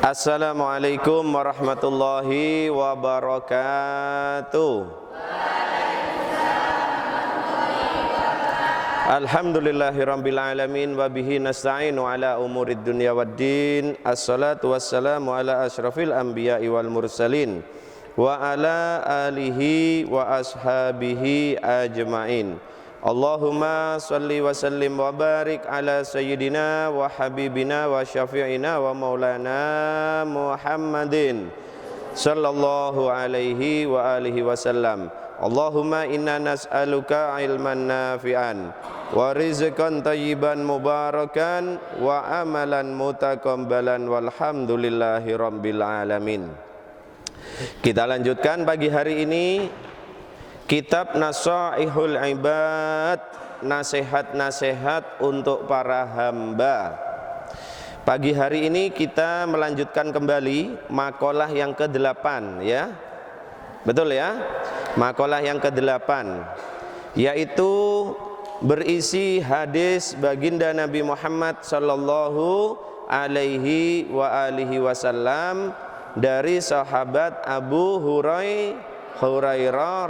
Assalamualaikum warahmatullahi wabarakatuh. Alhamdulillahirabbil alamin wa bihi nasta'inu ala umurid dunya waddin. Assalatu wassalamu ala asyrafil anbiya'i wal mursalin wa ala alihi wa ashabihi ajmain. Allahumma salli wa sallim wa barik ala sayyidina wa habibina wa syafi'ina wa maulana Muhammadin sallallahu alaihi wa alihi wasallam. Allahumma inna nas'aluka ilman nafi'an wa rizqan tayyiban mubarakan wa amalan mutaqabbalan walhamdulillahi rabbil alamin. Kita lanjutkan pagi hari ini Kitab Nasaihul Ibad, nasihat-nasihat untuk para hamba. Pagi hari ini kita melanjutkan kembali makalah yang ke-8 ya. Betul ya? Makalah yang ke-8 yaitu berisi hadis baginda Nabi Muhammad sallallahu alaihi wa alihi wasallam dari sahabat Abu Hurairah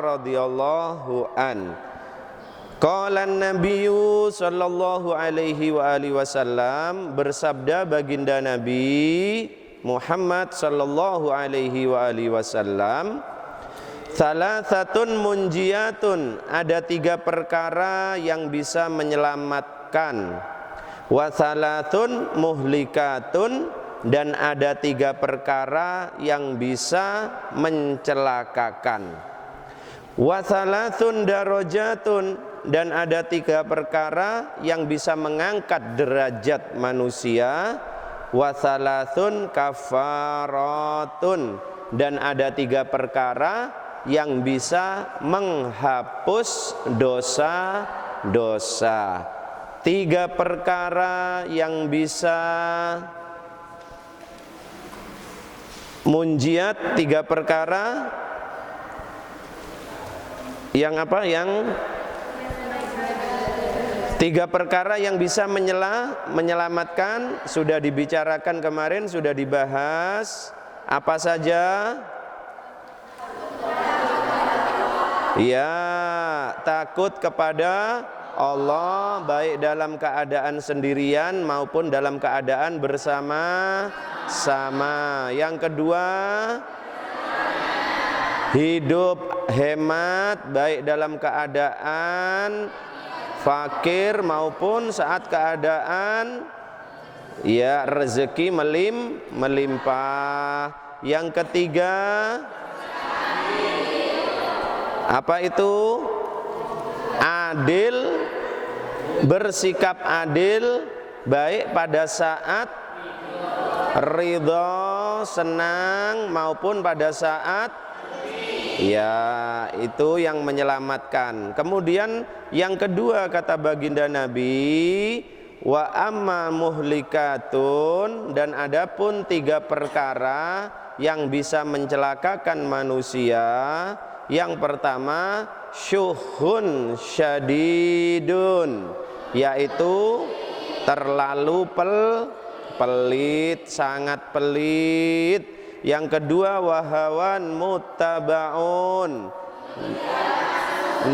radhiyallahu an. Qala an-nabiyyu sallallahu alaihi wa alihi wasallam, bersabda baginda Nabi Muhammad sallallahu alaihi wa alihi wasallam, salasatun munjiyatun, ada 3 perkara yang bisa menyelamatkan, wa salatun muhlikatun, dan ada 3 perkara yang bisa mencelakakan, wa salatun darajatun, dan ada 3 perkara yang bisa mengangkat derajat manusia, wa salatun kafaratun, dan ada 3 perkara yang bisa menghapus dosa-dosa. 3 perkara yang bisa munjiat, 3 perkara yang apa? Yang 3 perkara yang bisa menyelamatkan sudah dibicarakan kemarin, sudah dibahas. Apa saja? Ya, takut kepada Allah baik dalam keadaan sendirian maupun dalam keadaan bersama-sama. Yang kedua, hidup hemat baik dalam keadaan fakir maupun saat keadaan ya rezeki melimpah. Yang ketiga, apa itu? Adil, bersikap adil baik pada saat ridho, senang maupun pada saat ya itu yang menyelamatkan. Kemudian yang kedua kata baginda Nabi, wa amma muhlikatun, dan adapun 3 perkara yang bisa mencelakakan manusia. Yang pertama, syuhun syadidun, yaitu terlalu pelit, sangat pelit. Yang kedua, wahawan muttabaun,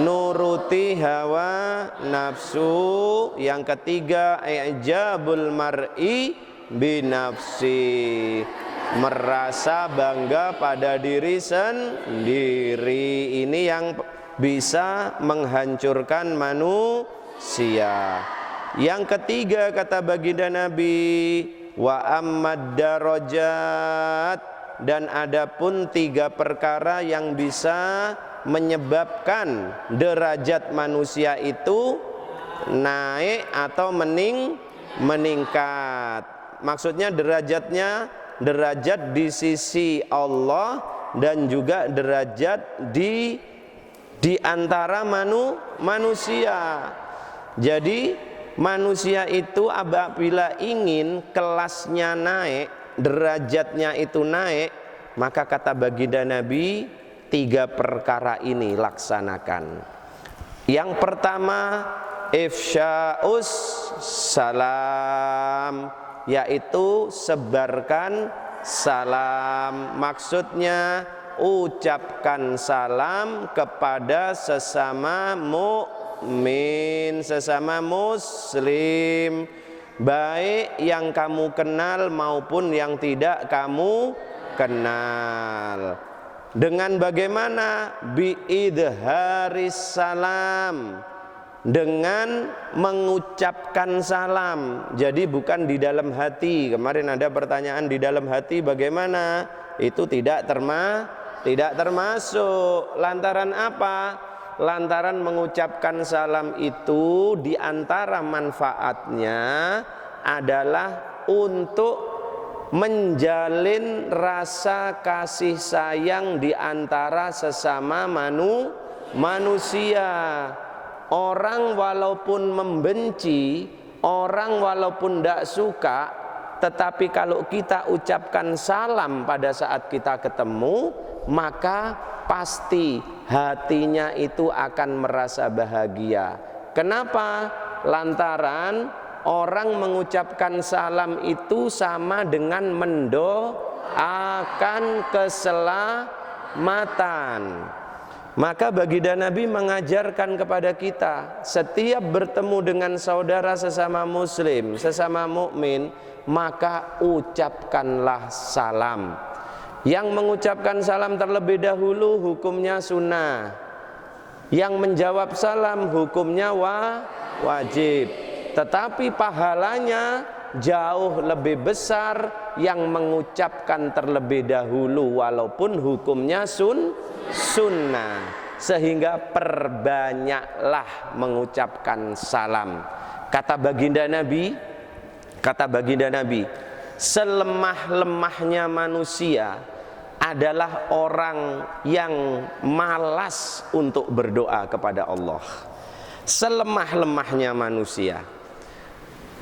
nuruti hawa nafsu. Yang ketiga, i'jabul mar'i binafsi, merasa bangga pada diri sendiri. Ini yang bisa menghancurkan manusia. Yang ketiga kata baginda Nabi, wa ammad darajat, dan adapun 3 perkara yang bisa menyebabkan derajat manusia itu naik atau meningkat. Maksudnya derajat di sisi Allah dan juga derajat di antara manusia. Jadi manusia itu apabila ingin kelasnya naik, derajatnya itu naik, maka kata baginda Nabi 3 perkara ini laksanakan. Yang pertama, ifsya'us salam, yaitu sebarkan salam. Maksudnya ucapkan salam kepada sesama mukmin, sesama muslim, baik yang kamu kenal maupun yang tidak kamu kenal. Dengan bagaimana? Biidharis salam, dengan mengucapkan salam. Jadi bukan di dalam hati. Kemarin ada pertanyaan di dalam hati bagaimana? Itu tidak termasuk. Lantaran apa? Lantaran mengucapkan salam itu di antara manfaatnya adalah untuk menjalin rasa kasih sayang di antara sesama manusia. Orang walaupun membenci, orang walaupun tidak suka, tetapi kalau kita ucapkan salam pada saat kita ketemu, maka pasti hatinya itu akan merasa bahagia. Kenapa? Lantaran orang mengucapkan salam itu sama dengan mendoakan keselamatan. Maka baginda Nabi mengajarkan kepada kita, setiap bertemu dengan saudara sesama muslim, sesama mukmin, maka ucapkanlah salam. Yang mengucapkan salam terlebih dahulu hukumnya sunnah. Yang menjawab salam hukumnya wajib. Tetapi pahalanya jauh lebih besar yang mengucapkan terlebih dahulu walaupun hukumnya sunnah. Sehingga perbanyaklah mengucapkan salam. Kata baginda Nabi, selemah-lemahnya manusia adalah orang yang malas untuk berdoa kepada Allah. Selemah-lemahnya manusia.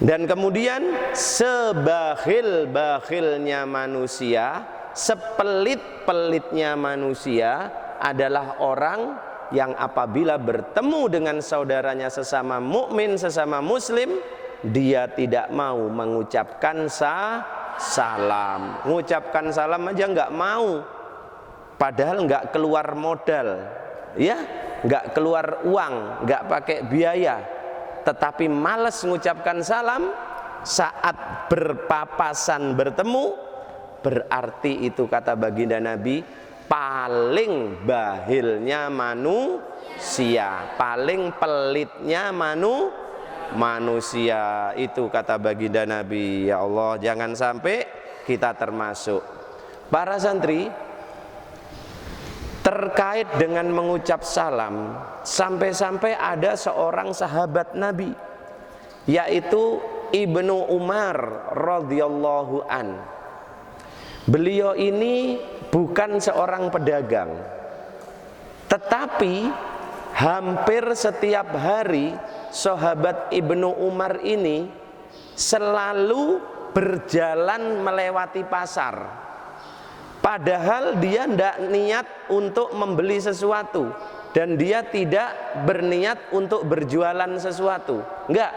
Dan kemudian sebakhil-bakhilnya manusia, sepelit-pelitnya manusia adalah orang yang apabila bertemu dengan saudaranya sesama mukmin, sesama muslim, dia tidak mau mengucapkan salam. Mengucapkan salam aja nggak mau, padahal nggak keluar modal, ya, nggak keluar uang, nggak pakai biaya, tetapi malas mengucapkan salam saat berpapasan bertemu, berarti itu kata baginda Nabi paling bahilnya manusia, paling pelitnya manusia. Itu kata baginda Nabi. Ya Allah, jangan sampai kita termasuk. Para santri, terkait dengan mengucap salam, sampai-sampai ada seorang sahabat Nabi, yaitu Ibnu Umar radhiyallahu an. Beliau ini bukan seorang pedagang, tetapi hampir setiap hari sahabat Ibnu Umar ini selalu berjalan melewati pasar. Padahal dia tidak niat untuk membeli sesuatu, dan dia tidak berniat untuk berjualan sesuatu, enggak.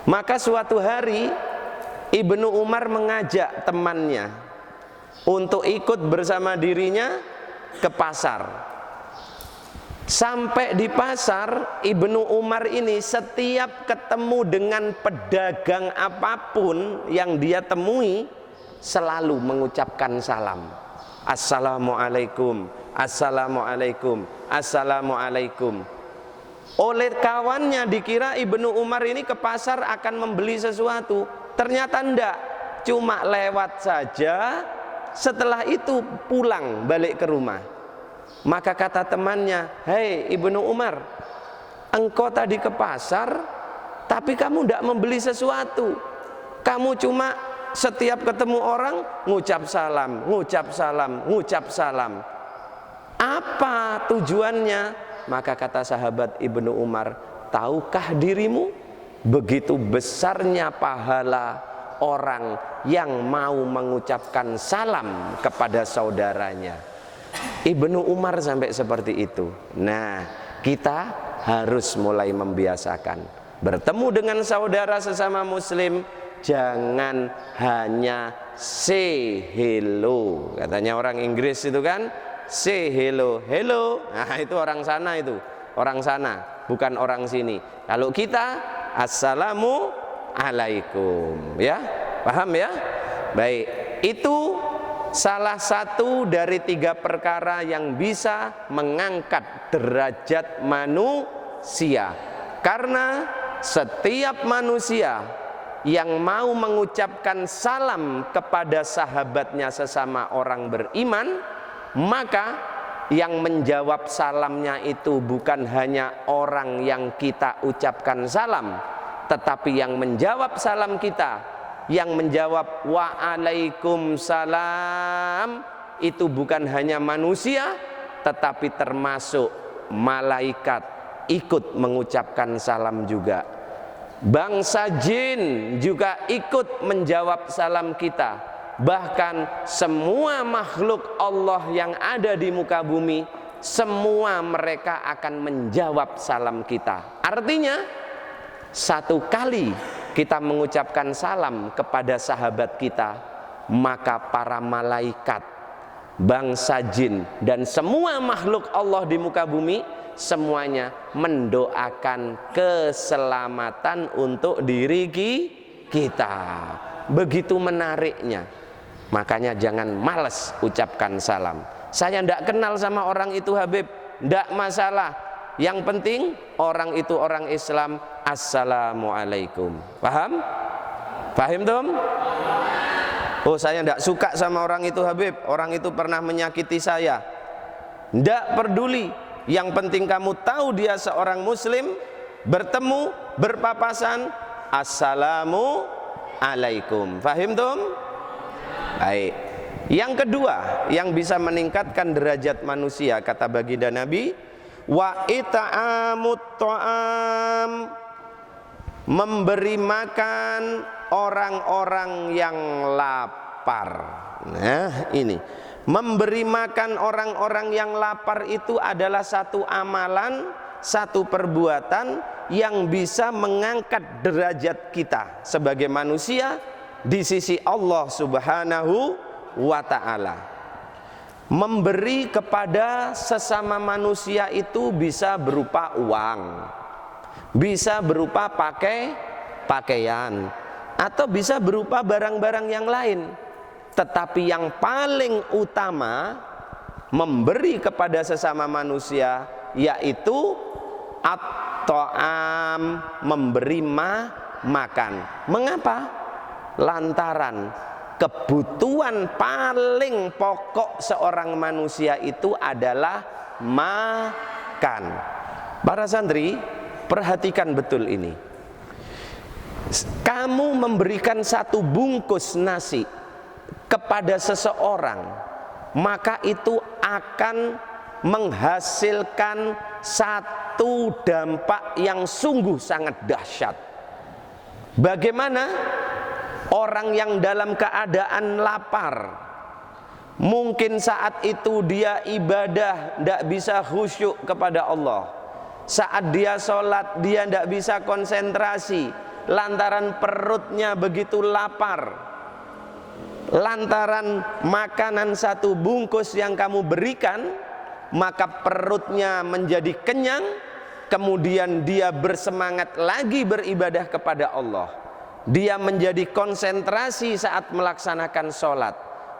Maka suatu hari Ibnu Umar mengajak temannya untuk ikut bersama dirinya ke pasar. Sampai di pasar, Ibnu Umar ini setiap ketemu dengan pedagang apapun yang dia temui, selalu mengucapkan salam. Assalamualaikum, assalamualaikum, assalamualaikum. Oleh kawannya dikira Ibnu Umar ini ke pasar akan membeli sesuatu. Ternyata enggak, cuma lewat saja. Setelah itu pulang balik ke rumah. Maka kata temannya, "Hei Ibnu Umar, engkau tadi ke pasar, tapi kamu tidak membeli sesuatu. Kamu cuma setiap ketemu orang ngucap salam, ngucap salam, ngucap salam. Apa tujuannya?" Maka kata sahabat Ibnu Umar, "Tahukah dirimu begitu besarnya pahala orang yang mau mengucapkan salam kepada saudaranya?" Ibnu Umar sampai seperti itu. Nah, kita harus mulai membiasakan bertemu dengan saudara sesama muslim, jangan hanya say hello. Katanya orang Inggris itu kan, say hello, hello. Nah itu orang sana, itu orang sana, bukan orang sini. Kalau kita assalamu alaikum, ya, paham ya? Baik, itu salah satu dari 3 perkara yang bisa mengangkat derajat manusia. Karena setiap manusia yang mau mengucapkan salam kepada sahabatnya sesama orang beriman, maka yang menjawab salamnya itu bukan hanya orang yang kita ucapkan salam, tetapi yang menjawab salam kita, yang menjawab waalaikumsalam, itu bukan hanya manusia, tetapi termasuk malaikat ikut mengucapkan salam juga. Bangsa jin juga ikut menjawab salam kita. Bahkan semua makhluk Allah yang ada di muka bumi, semua mereka akan menjawab salam kita. Artinya, satu kali kita mengucapkan salam kepada sahabat kita, maka para malaikat, bangsa jin, dan semua makhluk Allah di muka bumi semuanya mendoakan keselamatan untuk diri kita. Begitu menariknya. Makanya jangan malas ucapkan salam. Saya tidak kenal sama orang itu Habib, tidak masalah. Yang penting orang itu orang Islam. Assalamualaikum. Paham? Paham Tom? Oh, saya tidak suka sama orang itu Habib, orang itu pernah menyakiti saya. Tidak peduli. Yang penting kamu tahu dia seorang muslim, bertemu, berpapasan, assalamualaikum. Fahim Tom? Baik. Yang kedua yang bisa meningkatkan derajat manusia, kata baginda Nabi, wa ita'amut ta'am, memberi makan orang-orang yang lapar. Nah ini, memberi makan orang-orang yang lapar itu adalah satu amalan, satu perbuatan yang bisa mengangkat derajat kita sebagai manusia di sisi Allah Subhanahu wa ta'ala. Memberi kepada sesama manusia itu bisa berupa uang, bisa berupa pakaian, atau bisa berupa barang-barang yang lain. Tetapi yang paling utama memberi kepada sesama manusia yaitu at-ta'am, memberi makan. Mengapa? Lantaran kebutuhan paling pokok seorang manusia itu adalah makan. Para santri, perhatikan betul ini. Kamu memberikan satu bungkus nasi kepada seseorang, maka itu akan menghasilkan satu dampak yang sungguh sangat dahsyat. Bagaimana orang yang dalam keadaan lapar, mungkin saat itu dia ibadah tidak bisa khusyuk kepada Allah, saat dia sholat dia tidak bisa konsentrasi lantaran perutnya begitu lapar. Lantaran makanan satu bungkus yang kamu berikan, maka perutnya menjadi kenyang, kemudian dia bersemangat lagi beribadah kepada Allah. Dia menjadi konsentrasi saat melaksanakan sholat.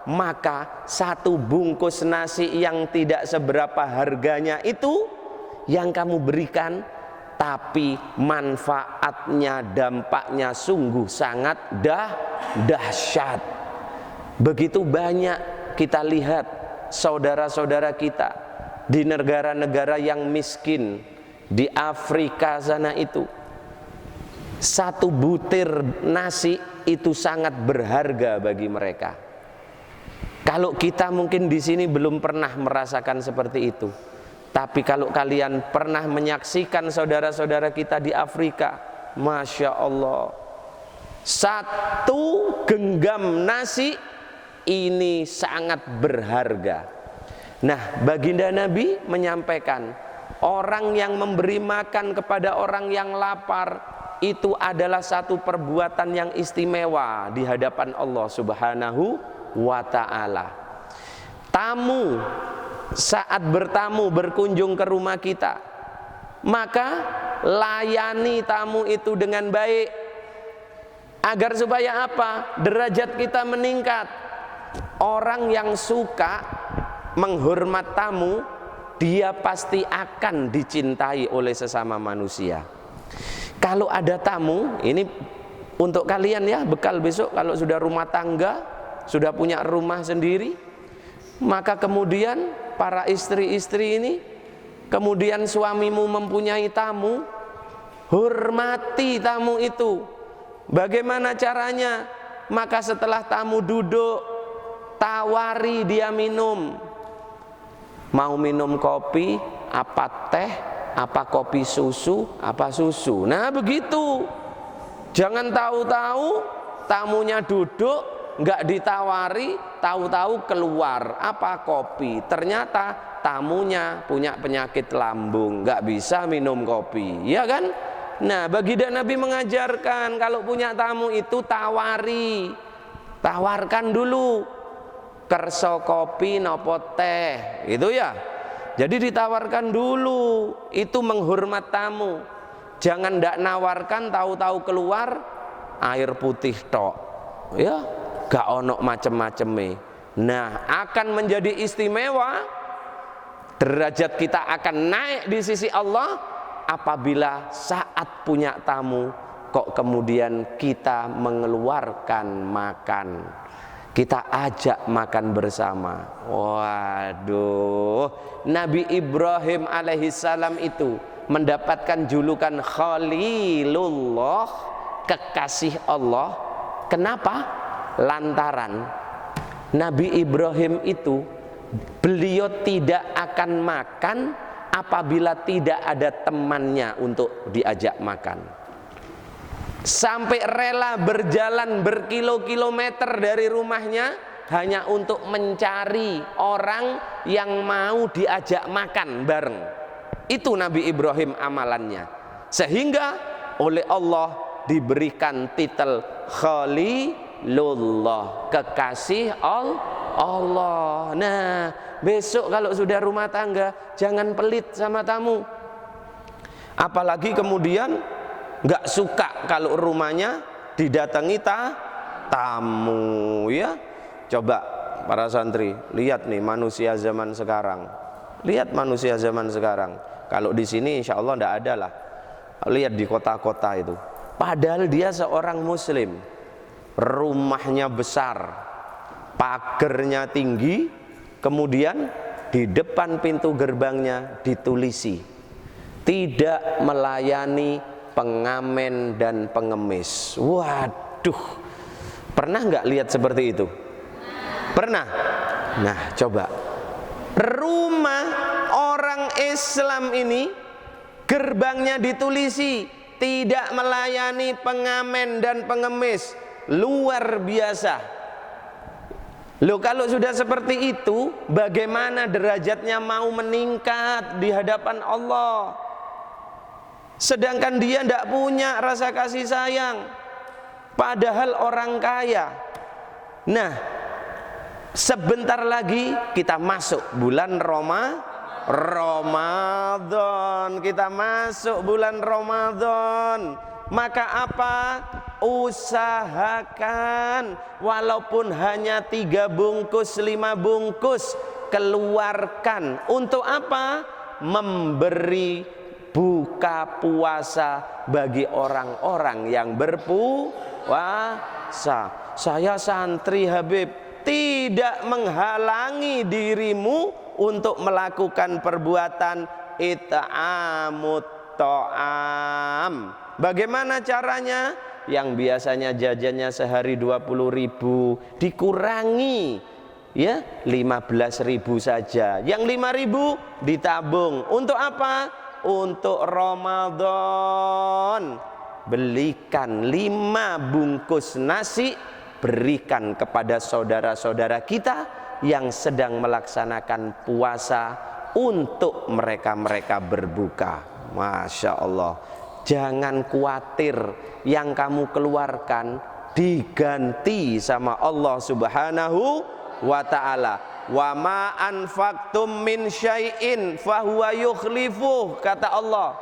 Maka satu bungkus nasi yang tidak seberapa harganya itu yang kamu berikan, tapi manfaatnya, dampaknya sungguh sangat dahsyat. Begitu banyak kita lihat saudara-saudara kita di negara-negara yang miskin, di Afrika sana itu, satu butir nasi itu sangat berharga bagi mereka. Kalau kita mungkin di sini belum pernah merasakan seperti itu, tapi kalau kalian pernah menyaksikan saudara-saudara kita di Afrika, Masya Allah, satu genggam nasi ini sangat berharga. Nah, baginda Nabi menyampaikan, orang yang memberi makan kepada orang yang lapar itu adalah satu perbuatan yang istimewa di hadapan Allah Subhanahu wa ta'ala. Tamu saat bertamu berkunjung ke rumah kita, maka layani tamu itu dengan baik, agar supaya apa? Derajat kita meningkat. Orang yang suka menghormat tamu, dia pasti akan dicintai oleh sesama manusia. Kalau ada tamu, ini untuk kalian ya, bekal besok kalau sudah rumah tangga, sudah punya rumah sendiri, maka kemudian para istri-istri ini, kemudian suamimu mempunyai tamu, hormati tamu itu. Bagaimana caranya? Maka setelah tamu duduk, tawari dia minum. Mau minum kopi, apa teh, apa kopi susu, apa susu. Nah begitu. Jangan tahu-tahu tamunya duduk, nggak ditawari, tahu-tahu keluar apa kopi. Ternyata tamunya punya penyakit lambung, nggak bisa minum kopi, ya kan? Nah, baginda Nabi mengajarkan kalau punya tamu itu tawari, tawarkan dulu. Kerso kopi nopo teh, itu ya. Jadi ditawarkan dulu, itu menghormat tamu. Jangan ndak nawarkan tahu-tahu keluar air putih tok, ya, gak ono macem-maceme. Nah, akan menjadi istimewa, derajat kita akan naik di sisi Allah apabila saat punya tamu kok kemudian kita mengeluarkan makan, kita ajak makan bersama. Waduh, Nabi Ibrahim alaihissalam itu mendapatkan julukan Khalilullah, kekasih Allah. Kenapa? Lantaran Nabi Ibrahim itu, beliau tidak akan makan apabila tidak ada temannya untuk diajak makan. Sampai rela berjalan berkilo-kilometer dari rumahnya hanya untuk mencari orang yang mau diajak makan bareng. Itu Nabi Ibrahim amalannya. Sehingga oleh Allah diberikan titel Khalilullah, kekasih Allah. Nah, besok kalau sudah rumah tangga jangan pelit sama tamu. Apalagi kemudian nggak suka kalau rumahnya didatangi tamu, ya. Coba para santri lihat nih manusia zaman sekarang. Lihat manusia zaman sekarang. Kalau di sini insya Allah nggak ada lah. Lihat di kota-kota itu. Padahal dia seorang muslim, rumahnya besar, pagernya tinggi, kemudian di depan pintu gerbangnya ditulisi tidak melayani pengamen dan pengemis. Waduh, pernah nggak lihat seperti itu? Pernah? Nah, coba rumah orang Islam ini gerbangnya ditulisi tidak melayani pengamen dan pengemis. Luar biasa. Loh, kalau sudah seperti itu, bagaimana derajatnya mau meningkat di hadapan Allah? Sedangkan dia tidak punya rasa kasih sayang, padahal orang kaya. Nah, sebentar lagi kita masuk bulan Ramadan. Kita masuk bulan Ramadan. Maka apa? Usahakan walaupun hanya 3 bungkus, 5 bungkus, keluarkan. Untuk apa? Memberi buka puasa bagi orang-orang yang berpuasa. Saya santri Habib, tidak menghalangi dirimu untuk melakukan perbuatan it'amut ta'am. Bagaimana caranya? Yang biasanya jajannya sehari 20.000 dikurangi, ya 15.000 saja. Yang 5.000 ditabung. Untuk apa? Untuk Ramadan. Belikan 5 bungkus nasi, berikan kepada saudara-saudara kita yang sedang melaksanakan puasa untuk mereka-mereka berbuka. Masya Allah. jangan khawatir yang kamu keluarkan diganti sama Allah Subhanahu wa ta'ala. Wa ma anfaqtum min syai'in fahuwa yukhlifuh, kata Allah.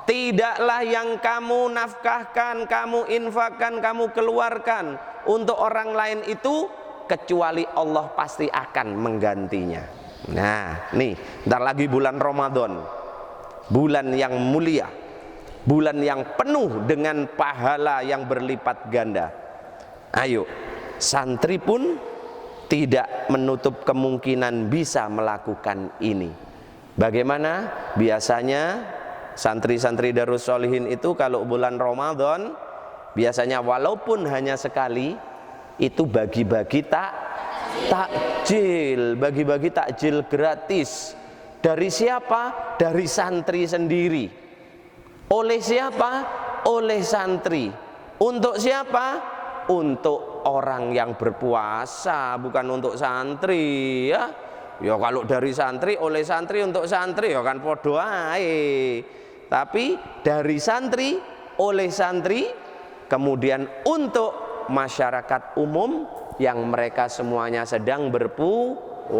Tidaklah yang kamu nafkahkan, kamu infakkan, kamu keluarkan untuk orang lain itu kecuali Allah pasti akan menggantinya. Nah, nih, ntar lagi bulan Ramadan, bulan yang mulia, bulan yang penuh dengan pahala yang berlipat ganda. Ayo, santri pun tidak menutup kemungkinan bisa melakukan ini. Bagaimana? Biasanya santri-santri Darus Sholihin itu kalau bulan Ramadan biasanya walaupun hanya sekali itu bagi-bagi takjil, bagi-bagi takjil gratis. Dari siapa? Dari santri sendiri. Oleh siapa? Oleh santri. Untuk siapa? Untuk orang yang berpuasa, bukan untuk santri ya. Ya kalau dari santri oleh santri untuk santri ya kan podo ae. Tapi dari santri oleh santri, kemudian untuk masyarakat umum yang mereka semuanya sedang berpuasa.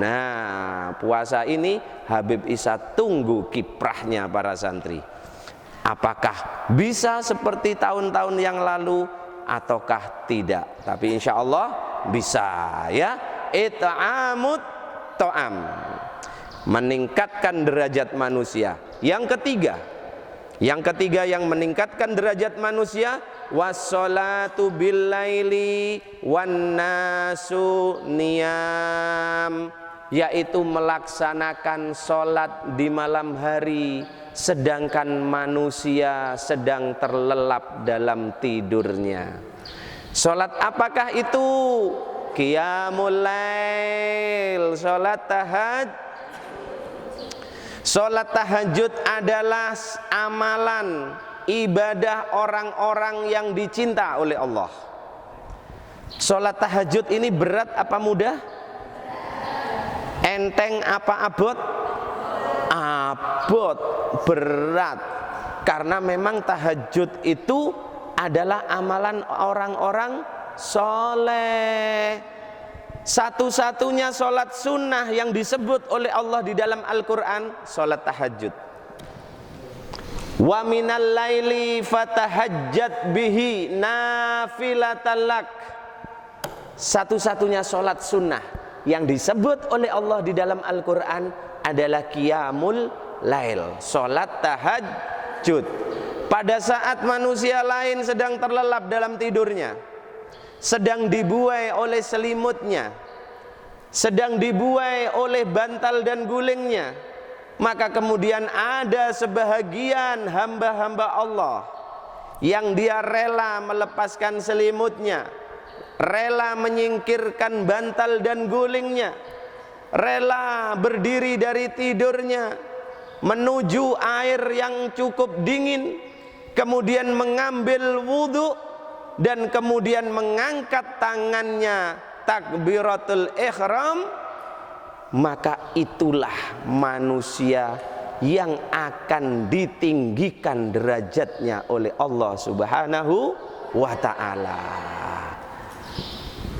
Nah, puasa ini Habib Isa tunggu kiprahnya para santri. Apakah bisa seperti tahun-tahun yang lalu ataukah tidak? Tapi insya Allah bisa ya. It'amut to'am, meningkatkan derajat manusia. Yang ketiga yang meningkatkan derajat manusia, wassolatu billaili wan nasu niyam, yaitu melaksanakan sholat di malam hari sedangkan manusia sedang terlelap dalam tidurnya. Sholat apakah itu? Qiyamul lail, sholat tahajud. Sholat tahajud adalah amalan ibadah orang-orang yang dicinta oleh Allah. Sholat tahajud ini berat apa mudah? Enteng apa abot? Abot, berat. Karena memang tahajud itu adalah amalan orang-orang soleh. Satu-satunya sholat sunnah yang disebut oleh Allah di dalam Al-Quran, sholat tahajud. Wa minal laili fatahajjat bihi nafilatalak. Satu-satunya sholat sunnah yang disebut oleh Allah di dalam Al-Quran adalah qiyamul lail, sholat tahajud. Pada saat manusia lain sedang terlelap dalam tidurnya, sedang dibuai oleh selimutnya, sedang dibuai oleh bantal dan gulingnya, maka kemudian ada sebahagian hamba-hamba Allah yang dia rela melepaskan selimutnya, rela menyingkirkan bantal dan gulingnya, rela berdiri dari tidurnya menuju air yang cukup dingin, kemudian mengambil wudhu dan kemudian mengangkat tangannya takbiratul ihram. Maka itulah manusia yang akan ditinggikan derajatnya oleh Allah Subhanahu wa ta'ala.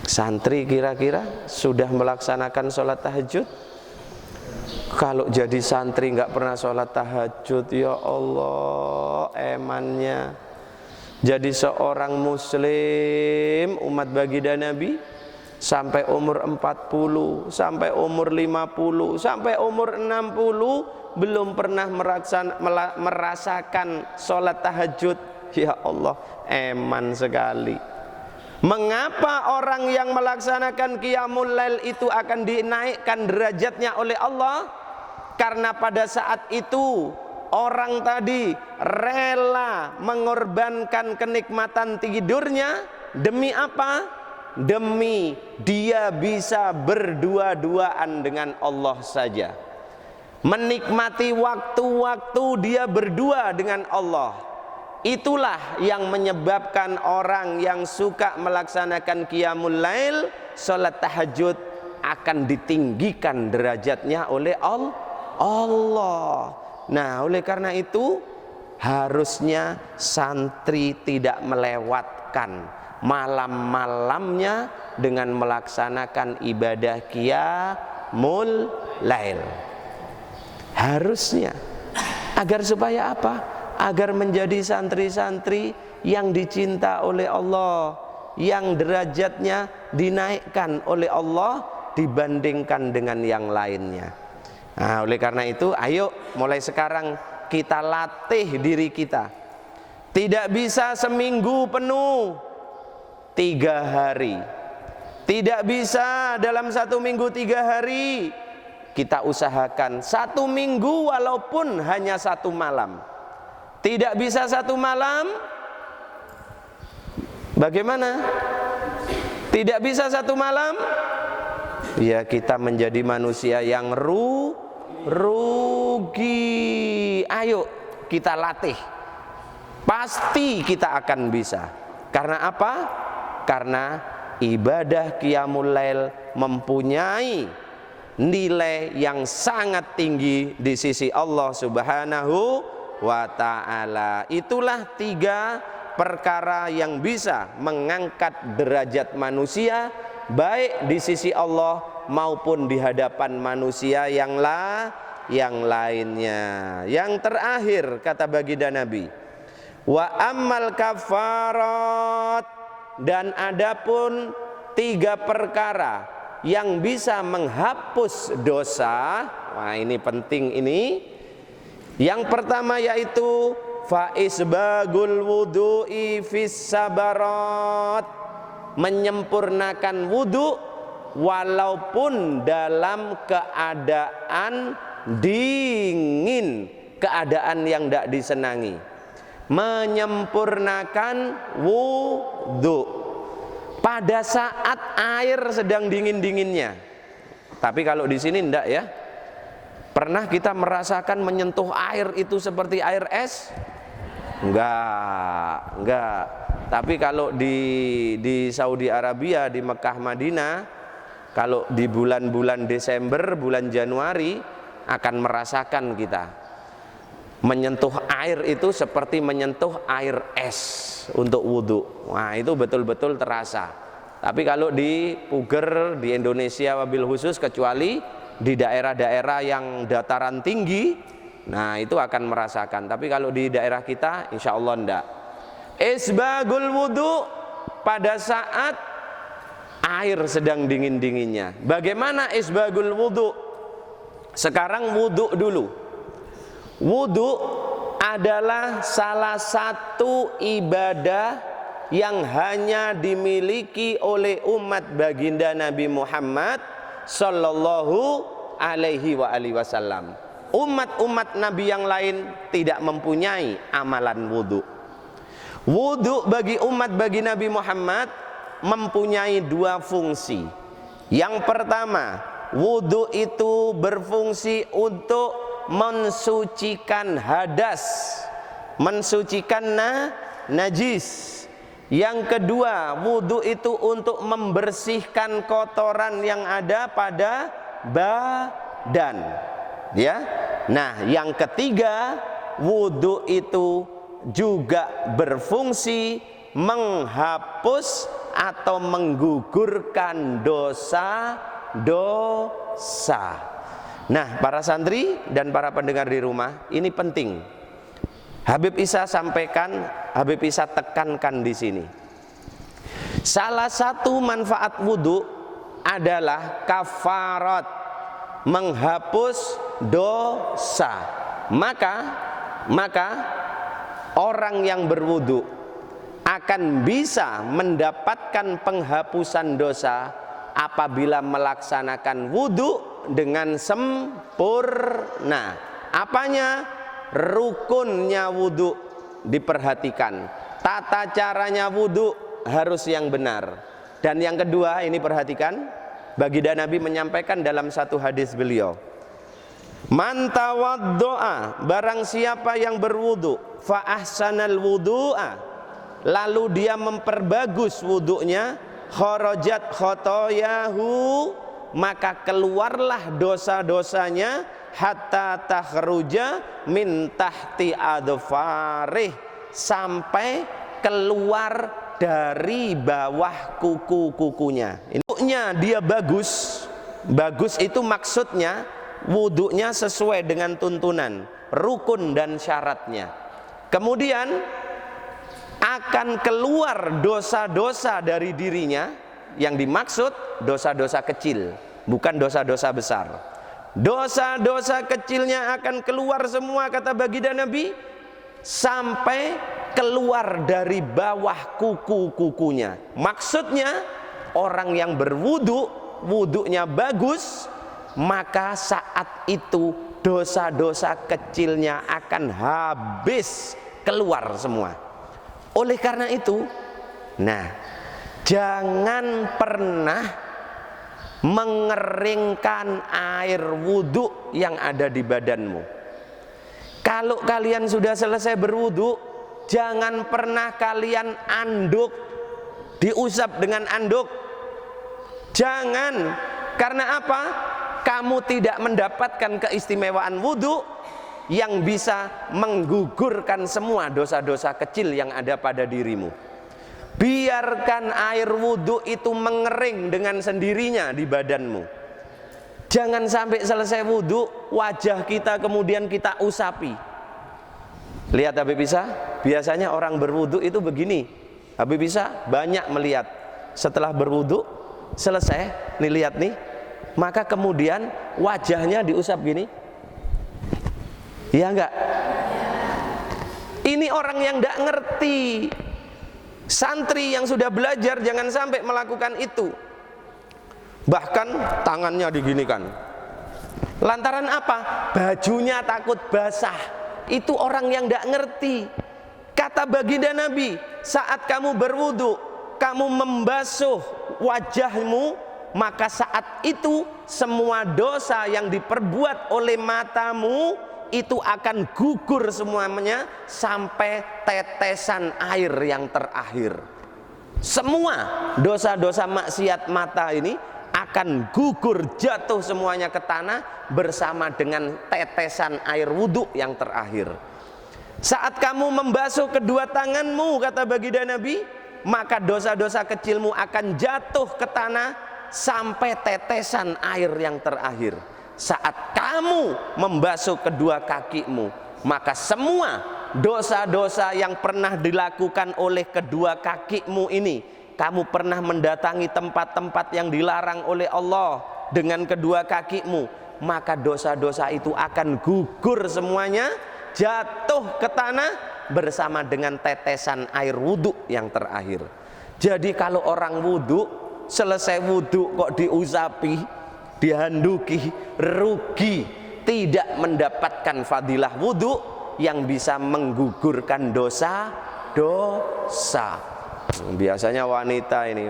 Santri kira-kira sudah melaksanakan sholat tahajud? Kalau jadi santri nggak pernah sholat tahajud, ya Allah emannya. Jadi seorang muslim umat baginda Nabi sampai umur 40, sampai umur 50, sampai umur 60 belum pernah merasakan sholat tahajud. Ya Allah eman sekali. Mengapa orang yang melaksanakan qiyamul lail itu akan dinaikkan derajatnya oleh Allah? Karena pada saat itu orang tadi rela mengorbankan kenikmatan tidurnya. Demi apa? Demi dia bisa berdua-duaan dengan Allah saja, menikmati waktu-waktu dia berdua dengan Allah. Itulah yang menyebabkan orang yang suka melaksanakan qiyamul lail, sholat tahajud, akan ditinggikan derajatnya oleh Allah. Nah, oleh karena itu harusnya santri tidak melewatkan malam-malamnya dengan melaksanakan ibadah qiyamul lail. Harusnya, agar supaya apa? Agar menjadi santri-santri yang dicinta oleh Allah, yang derajatnya dinaikkan oleh Allah dibandingkan dengan yang lainnya. Nah, oleh karena itu, ayo mulai sekarang kita latih diri kita. Tidak bisa seminggu penuh 3 hari. Tidak bisa dalam 1 minggu 3 hari. Kita usahakan 1 minggu walaupun hanya 1 malam. Tidak bisa 1 malam, bagaimana? Tidak bisa 1 malam, ya kita menjadi manusia yang rugi. Ayo kita latih, pasti kita akan bisa. Karena apa? Karena ibadah qiyamul lail mempunyai nilai yang sangat tinggi di sisi Allah Subhanahu wa ta'ala. Itulah 3 perkara yang bisa mengangkat derajat manusia, baik di sisi Allah maupun di hadapan manusia yang lainnya. Yang terakhir kata baginda Nabi, wa ammal kafarat, dan adapun 3 perkara yang bisa menghapus dosa. Wah, ini penting ini. Yang pertama yaitu fa isbagul wudu'i fis sabarat, menyempurnakan wudu walaupun dalam keadaan dingin, keadaan yang tidak disenangi. Menyempurnakan wudu pada saat air sedang dingin-dinginnya. Tapi kalau di sini enggak ya. Pernah kita merasakan menyentuh air itu seperti air es? Enggak. Tapi kalau di Saudi Arabia, di Mekah Madinah, kalau di bulan-bulan Desember, bulan Januari akan merasakan kita menyentuh air itu seperti menyentuh air es untuk wudhu. Wah, itu betul-betul terasa. Tapi kalau di Puger, di Indonesia wabil khusus, kecuali di daerah-daerah yang dataran tinggi, nah itu akan merasakan. Tapi kalau di daerah kita, insya Allah enggak. Isbagul wudhu pada saat air sedang dingin-dinginnya. Bagaimana isbagul wudhu? Sekarang wudhu dulu. Wudhu adalah salah satu ibadah yang hanya dimiliki oleh umat baginda Nabi Muhammad Sallallahu alaihi wasallam. Umat-umat Nabi yang lain tidak mempunyai amalan wudhu. Wudhu bagi umat bagi Nabi Muhammad mempunyai 2 fungsi. Yang pertama, wudhu itu berfungsi untuk mensucikan hadas, mensucikan najis. Yang kedua, wudhu itu untuk membersihkan kotoran yang ada pada badan. Ya. Nah, yang ketiga, wudhu itu juga berfungsi menghapus atau menggugurkan dosa-dosa. Nah, para santri dan para pendengar di rumah, ini penting. Habib Isa sampaikan, Habib Isa tekankan di sini. Salah satu manfaat wudhu adalah kafarat, menghapus dosa. Maka orang yang berwudhu akan bisa mendapatkan penghapusan dosa apabila melaksanakan wudhu dengan sempurna. Apanya? Rukunnya wudhu diperhatikan. Tata caranya wudhu harus yang benar. Dan yang kedua, ini perhatikan, baginda Nabi menyampaikan dalam satu hadis beliau, man tawaddo'a, barang siapa yang berwudhu, fa ahsanal wudhu'a, lalu dia memperbagus wudhunya, kharajat khotoyahu maka keluarlah dosa-dosanya hatta takhruja min tahti adfarih, sampai keluar dari bawah kuku-kukunya. Wudunya dia bagus. Bagus itu maksudnya wudunya sesuai dengan tuntunan, rukun dan syaratnya. Kemudian akan keluar dosa-dosa dari dirinya. Yang dimaksud dosa-dosa kecil, bukan dosa-dosa besar. Dosa-dosa kecilnya akan keluar semua, kata baginda Nabi, sampai keluar dari bawah kuku-kukunya. Maksudnya orang yang berwudu, wudunya bagus, maka saat itu dosa-dosa kecilnya akan habis, keluar semua. Oleh karena itu, jangan pernah mengeringkan air wudhu yang ada di badanmu. Kalau kalian sudah selesai berwudhu, jangan pernah kalian anduk, diusap dengan anduk. Jangan. Karena apa? Kamu tidak mendapatkan keistimewaan wudhu yang bisa menggugurkan semua dosa-dosa kecil yang ada pada dirimu. Biarkan air wudhu itu mengering dengan sendirinya di badanmu. Jangan sampai selesai wudhu, wajah kita kemudian kita usapi. Lihat Habib Isa, biasanya orang berwudhu itu begini. Habib Isa banyak melihat, setelah berwudhu selesai, nih lihat nih, maka kemudian wajahnya diusap gini. Iya enggak? Ini orang yang enggak ngerti. Santri yang sudah belajar jangan sampai melakukan itu. Bahkan tangannya diginikan. Lantaran apa? Bajunya takut basah. Itu orang yang tidak ngerti. Kata baginda Nabi, saat kamu berwudu, kamu membasuh wajahmu, maka saat itu semua dosa yang diperbuat oleh matamu itu akan gugur semuanya sampai tetesan air yang terakhir. Semua dosa-dosa maksiat mata ini akan gugur, jatuh semuanya ke tanah bersama dengan tetesan air wudhu yang terakhir. Saat kamu membasuh kedua tanganmu, kata baginda Nabi, maka dosa-dosa kecilmu akan jatuh ke tanah sampai tetesan air yang terakhir. Saat kamu membasuh kedua kakimu, maka semua dosa-dosa yang pernah dilakukan oleh kedua kakimu ini, kamu pernah mendatangi tempat-tempat yang dilarang oleh Allah dengan kedua kakimu, maka dosa-dosa itu akan gugur semuanya, jatuh ke tanah bersama dengan tetesan air wudhu yang terakhir. Jadi kalau orang wudhu, selesai wudhu kok diusapi, dihanduki, rugi, tidak mendapatkan fadilah wudhu yang bisa menggugurkan dosa-dosa. Biasanya wanita ini,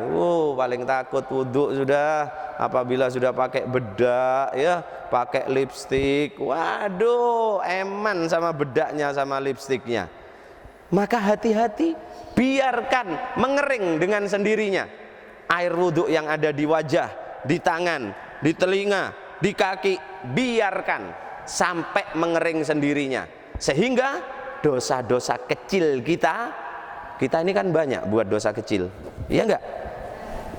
paling takut wudhu sudah apabila sudah pakai bedak, ya, pakai lipstik. Waduh, eman sama bedaknya sama lipstiknya. Maka hati-hati, biarkan mengering dengan sendirinya air wudhu yang ada di wajah, di tangan, di telinga, di kaki, biarkan sampai mengering sendirinya, sehingga dosa-dosa kecil kita ini kan banyak buat dosa kecil, iya enggak?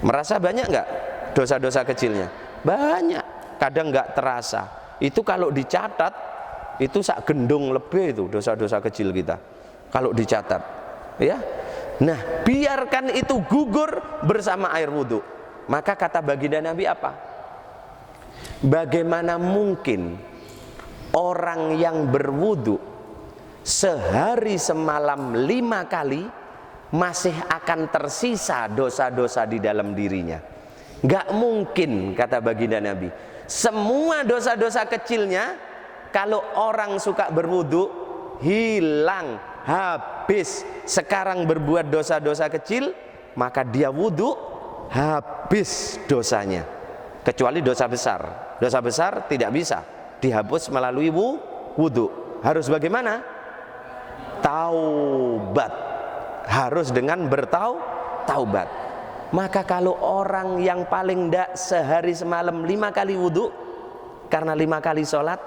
Merasa banyak enggak dosa-dosa kecilnya? Banyak, kadang enggak terasa. Itu kalau dicatat, itu sak gendong lebih itu dosa-dosa kecil kita kalau dicatat, ya. Nah, biarkan itu gugur bersama air wudhu. Maka kata baginda Nabi apa? Bagaimana mungkin orang yang berwudu sehari semalam 5 kali masih akan tersisa dosa-dosa di dalam dirinya? Gak mungkin, kata baginda Nabi. Semua dosa-dosa kecilnya kalau orang suka berwudu hilang, habis. Sekarang berbuat dosa-dosa kecil, maka dia wudu, habis dosanya. Kecuali dosa besar. Dosa besar tidak bisa dihapus melalui wudu. Harus bagaimana? Taubat. Harus dengan bertaubat. Maka kalau orang yang paling ndak sehari semalam 5 kali wudhu karena 5 kali sholat,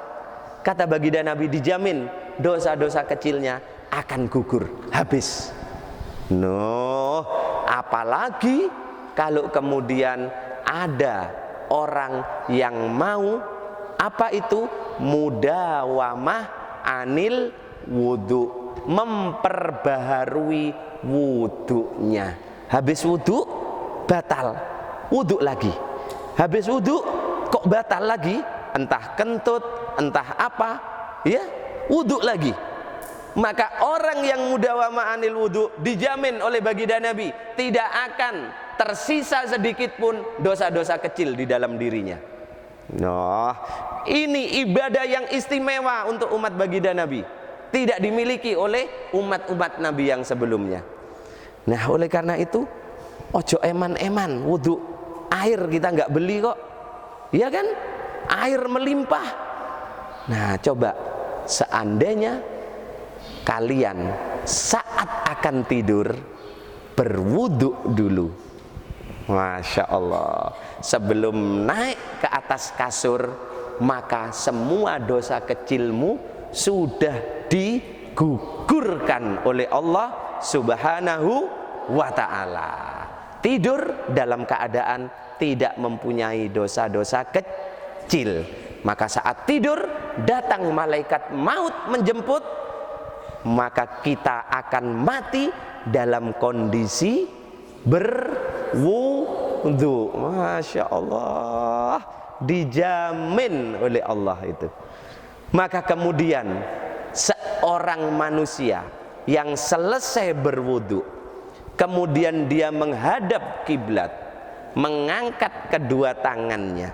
kata baginda Nabi, dijamin dosa-dosa kecilnya akan gugur, habis. Apalagi kalau kemudian ada orang yang mau apa itu? Mudawamah anil wudhu, memperbaharui wudhunya. Habis wudhu batal, wudhu lagi. Habis wudhu kok batal lagi? Entah kentut, entah apa, ya, wudhu lagi. Maka orang yang mudawamah anil wudhu dijamin oleh baginda Nabi tidak akan tersisa sedikit pun dosa-dosa kecil di dalam dirinya. Ini ibadah yang istimewa untuk umat baginda Nabi, tidak dimiliki oleh umat-umat Nabi yang sebelumnya. Nah, oleh karena itu ojo eman-eman wudhu. Air kita nggak beli kok, ya kan? Air melimpah. Nah, coba seandainya kalian saat akan tidur berwudhu dulu, Masya Allah, sebelum naik ke atas kasur, maka semua dosa kecilmu sudah digugurkan oleh Allah Subhanahu wa ta'ala. Tidur dalam keadaan tidak mempunyai dosa-dosa kecil. Maka saat tidur datang malaikat maut menjemput, maka kita akan mati dalam kondisi berwudu. Masya Allah, dijamin oleh Allah itu. Maka kemudian seorang manusia yang selesai berwudu, kemudian dia menghadap kiblat, mengangkat kedua tangannya,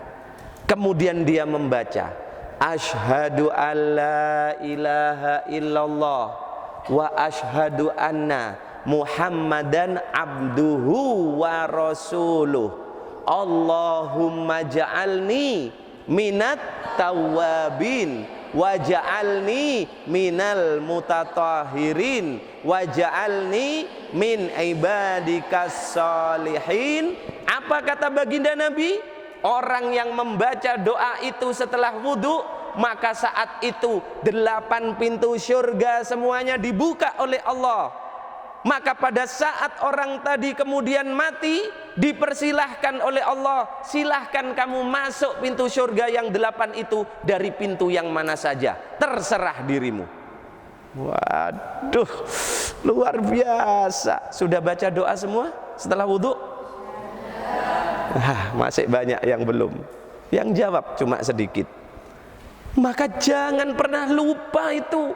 kemudian dia membaca asyhadu alla ilaha illallah wa asyhadu anna Muhammadan abduhu wa rasuluh. Allahumma ja'alni minat tawabin wa ja'alni minal mutatahirin wa ja'alni min ibadikas salihin. Apa kata baginda Nabi? Orang yang membaca doa itu setelah wudhu, maka saat itu 8 pintu surga semuanya dibuka oleh Allah. Maka pada saat orang tadi kemudian mati, dipersilahkan oleh Allah, silahkan kamu masuk pintu surga yang 8 itu dari pintu yang mana saja, terserah dirimu. Waduh, luar biasa. Sudah baca doa semua setelah wudhu? Masih banyak yang belum. Yang jawab cuma sedikit. Maka jangan pernah lupa itu.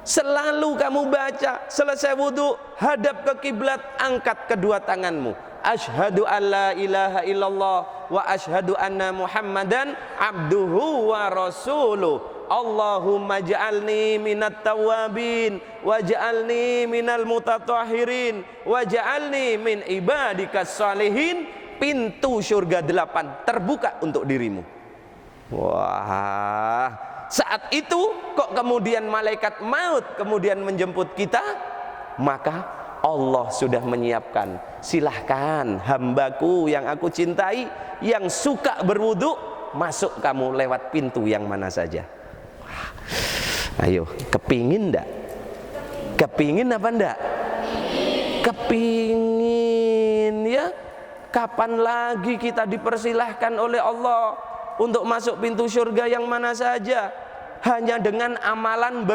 Selalu kamu baca, selesai wudhu, hadap ke kiblat, angkat kedua tanganmu. Asyhadu alla ilaha illallah wa asyhadu anna Muhammadan abduhu wa rasuluh. Allahumma ja'alni minat tawabin wa ja'alni minal mutatahirin wa ja'alni min ibadikas salihin. Pintu surga 8 terbuka untuk dirimu. Wah, saat itu kok kemudian malaikat maut kemudian menjemput kita, maka Allah sudah menyiapkan, silahkan hambaku yang aku cintai, yang suka berwudu, masuk kamu lewat pintu yang mana saja. Ayo, kepingin ndak? Kepingin apa ndak? Kepingin, ya. Kapan lagi kita dipersilahkan oleh Allah untuk masuk pintu surga yang mana saja? Hanya dengan amalan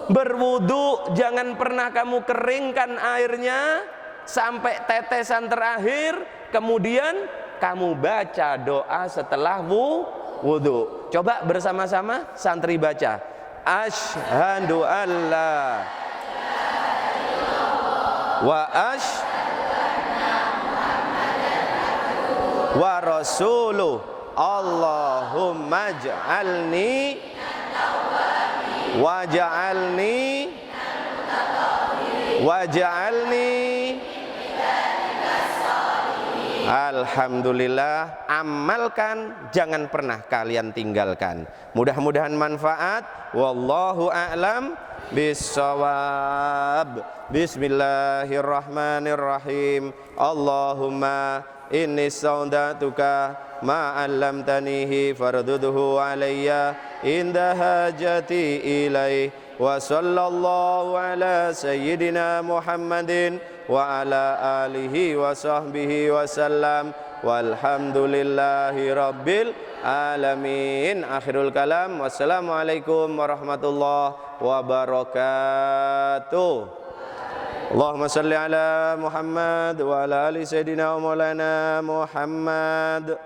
berwudu. Jangan pernah kamu keringkan airnya sampai tetesan terakhir, kemudian kamu baca doa setelah wudu. Coba bersama-sama santri baca asyhadu alla wa wa rasuluh. Allahumma ja'alni wa ja'alni Alhamdulillah, amalkan, jangan pernah kalian tinggalkan. Mudah-mudahan manfaat. Wallahu a'lam bissawab. Bismillahirrahmanirrahim. Allahumma inni saudatuka ma 'allamtanihi fardudhu alayya inda hajati ilaih. Wa sallallahu ala sayyidina Muhammadin wa ala alihi wa sahbihi wa sallam walhamdulillahi rabbil alamin. Akhirul kalam. Wassalamualaikum warahmatullahi wabarakatuh. Allahumma salli ala Muhammad wa ala ali sayyidina wa maulana Muhammad.